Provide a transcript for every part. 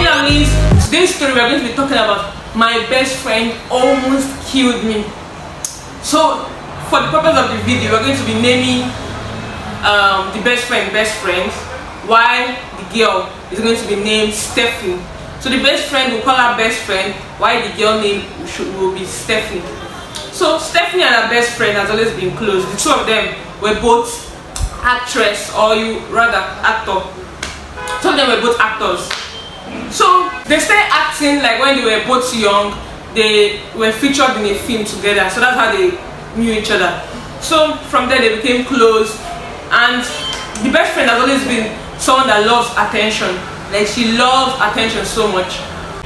Anyways, today's story we're going to be talking about my best friend almost killed me. So for the purpose of the video, we're going to be naming the best friend, while the girl is going to be named Stephanie. So the best friend, we'll call her best friend, while the girl name will be Stephanie. So Stephanie and her best friend has always been close. The two of them were both actress, or you rather actor. Two of them were both actors. So they started acting like when they were both young. They were featured in a film together, so that's how they knew each other. So from there they became close, and the best friend has always been someone that loves attention. Like, she loves attention so much.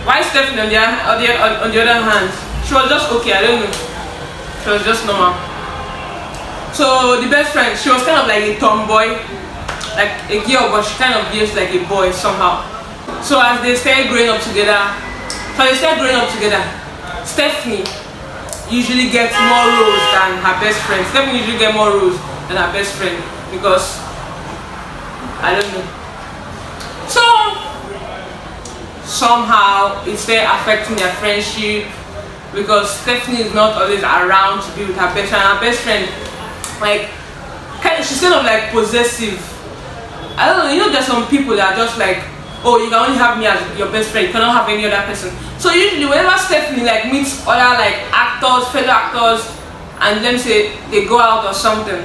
While Stephanie on the other hand, she was just okay. I don't know, she was just normal. So the best friend, she was kind of like a tomboy, like a girl, but she kind of behaves like a boy somehow. So as they started growing up together, Stephanie usually gets more roles than her best friend. Stephanie usually gets more roles than her best friend because I don't know. So somehow it started affecting their friendship because Stephanie is not always around to be with her best friend. Her best friend, like, she's kind of like possessive. I don't know, you know, there's some people that are just like, oh, you can only have me as your best friend, you cannot have any other person. So usually whenever Stephanie like meets other like actors, fellow actors, and let me say they go out or something,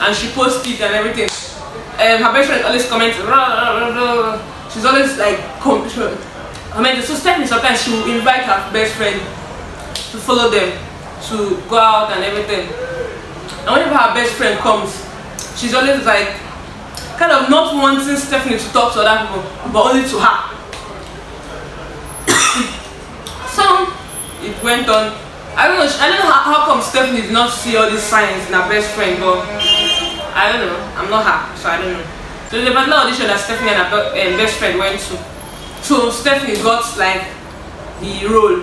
and she posts it and everything, her best friend always comments, she's always like commenting. So Stephanie sometimes she will invite her best friend to follow them, to go out and everything. And whenever her best friend comes, she's always like kind of not wanting Stephanie to talk to other people, but only to her. So it went on. I don't know how come Stephanie did not see all these signs in her best friend, but I don't know. I'm not her, so I don't know. So the particular audition that Stephanie and her best friend went to, so Stephanie got like the role.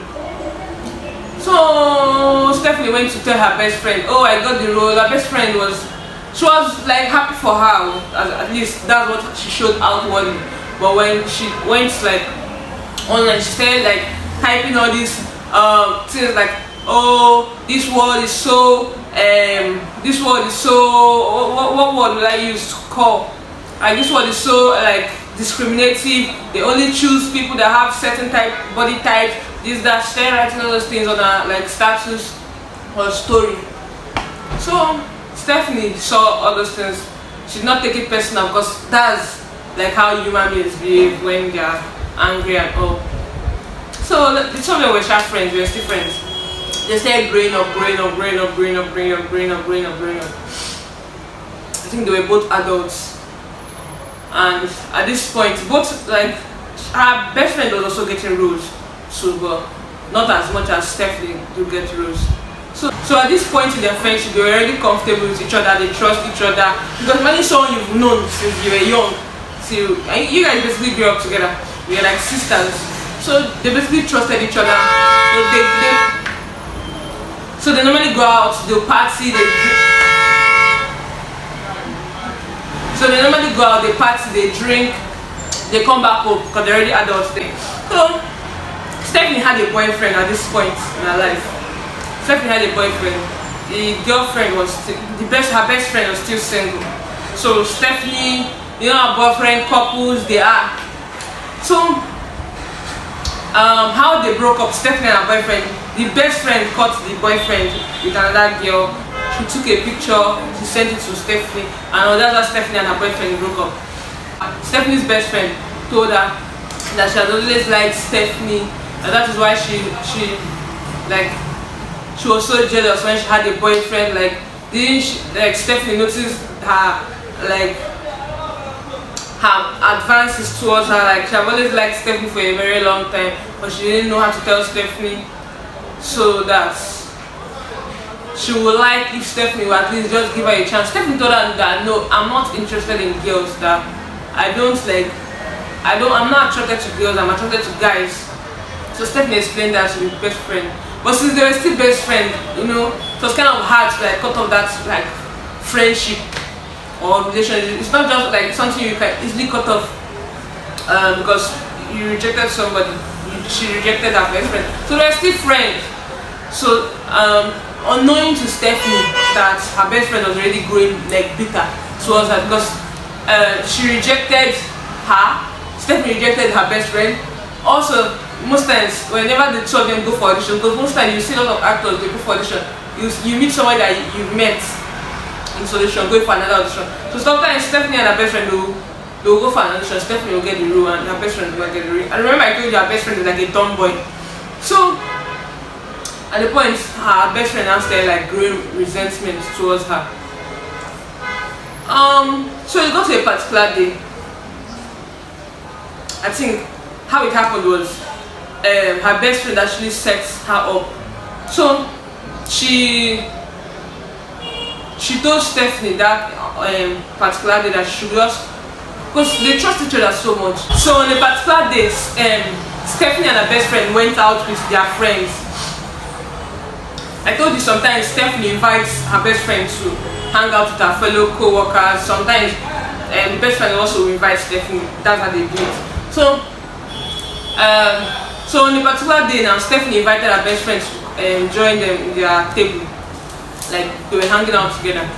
So Stephanie went to tell her best friend, oh, I got the role. Her best friend she was like happy for her, at least that's what she showed outwardly. But when she went like online, she started like typing all these things like, oh, this word is so what word will I use to call? Like, this word is so like discriminative. They only choose people that have certain body types. This, that. She started writing all those things on her like status or story. So Stephanie saw all those things. She did not take it personal because that's like how human beings behave when they are angry and all. So the two of them were sharp friends. We were still friends. They started growing up. I think they were both adults, and at this point, both like her best friend was also getting roles, so but not as much as Stephanie do get roles. So at this point in their friendship, they were already comfortable with each other. They trust each other because when it's someone you've known since you were young, and you guys basically grew up together. We were like sisters, so they basically trusted each other. So they normally go out, they'll party, they drink, they come back home because they're already adults. So Stephanie had a boyfriend at this point in her life. Stephanie had a boyfriend. The girlfriend was her best friend was still single. So Stephanie, you know, her boyfriend, couples, they are. So how they broke up, Stephanie and her boyfriend, the best friend caught the boyfriend with another girl. She took a picture, she sent it to Stephanie, and that's how Stephanie and her boyfriend broke up. Stephanie's best friend told her that she had always liked Stephanie, and that is why she was so jealous when she had a boyfriend. Like, Stephanie noticed her advances towards her. Like, she had always liked Stephanie for a very long time, but she didn't know how to tell Stephanie, so that she would like if Stephanie would at least just give her a chance. Stephanie told her that no, I'm not interested in girls, that I'm not attracted to girls, I'm attracted to guys. So Stephanie explained that to the best friend. But since they were still best friends, you know, it was kind of hard to like cut off that like friendship or relationship. It's not just like something you can easily cut off because you rejected somebody. She rejected her best friend. So they're still friends. So unknowing to Stephanie that her best friend was already growing like bitter towards her because she rejected her. Stephanie rejected her best friend. Also, most times whenever the two of them go for audition, because most times you see a lot of actors they go for audition, you meet somebody that you've met in audition, going for another audition. So sometimes Stephanie and her best friend they'll go for an audition. Stephanie will get the role and her best friend will get the role. And remember I told you her best friend is like a tomboy. So at the point her best friend now started like growing resentment towards her. So it got to a particular day. I think how it happened was her best friend actually set her up. So she told Stephanie that particular day that she should just, because they trust each other so much. So on a particular day, Stephanie and her best friend went out with their friends. I told you sometimes Stephanie invites her best friend to hang out with her fellow co-workers. Sometimes the best friend also invites Stephanie. That's how they do it. So on a particular day now, Stephanie invited her best friend to join them in their table. Like they were hanging out together.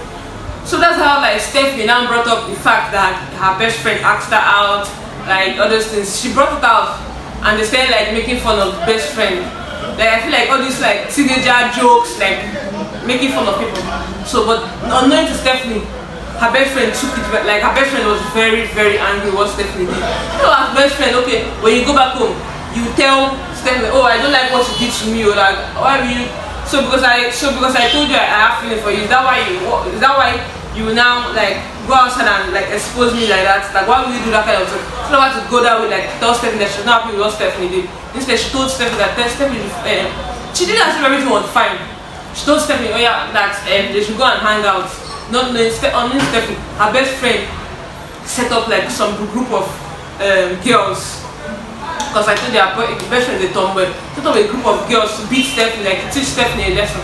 So that's how like Stephanie now brought up the fact that her best friend asked her out, like all those things. She brought it out and they started like making fun of the best friend. Like I feel like all these like teenager jokes, like making fun of people. So but unknowing to Stephanie, her best friend took it, like her best friend was very, very angry what Stephanie did. So her best friend, okay, when you go back home, you tell Stephanie, oh I don't like what you did to me, or like why will you, so because I told you I have feeling for you, is that why you will now like go outside and like expose me like that? Like why will you do that kind of thing? She don't want to go that way, like tell Stephanie that she's not happy with what Stephanie did. Instead she told Stephanie that Stephanie she didn't as if everything was fine. She told Stephanie, oh yeah, that they should go and hang out. Not knowing Stephanie, her best friend set up like some group of girls. Because I told her best friend is a tomboy. Set up a group of girls to beat Stephanie, like teach Stephanie a lesson.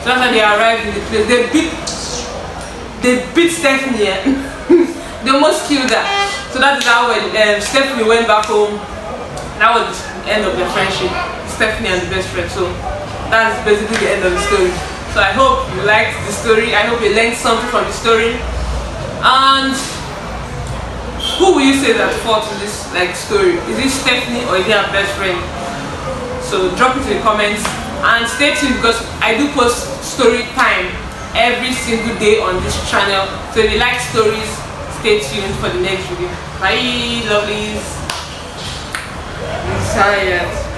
So that's how they arrived in the place. They beat Stephanie. They almost killed her. So that is how Stephanie went back home. That was the end of their friendship, Stephanie and the best friend. So that's basically the end of the story. So I hope you liked the story. I hope you learned something from the story. And who will you say that fought in this like story? Is it Stephanie or is it her best friend? So drop it in the comments and stay tuned because I do post story time every single day on this channel. So if you like stories, stay tuned for the next video. Bye, lovelies. I'm tired.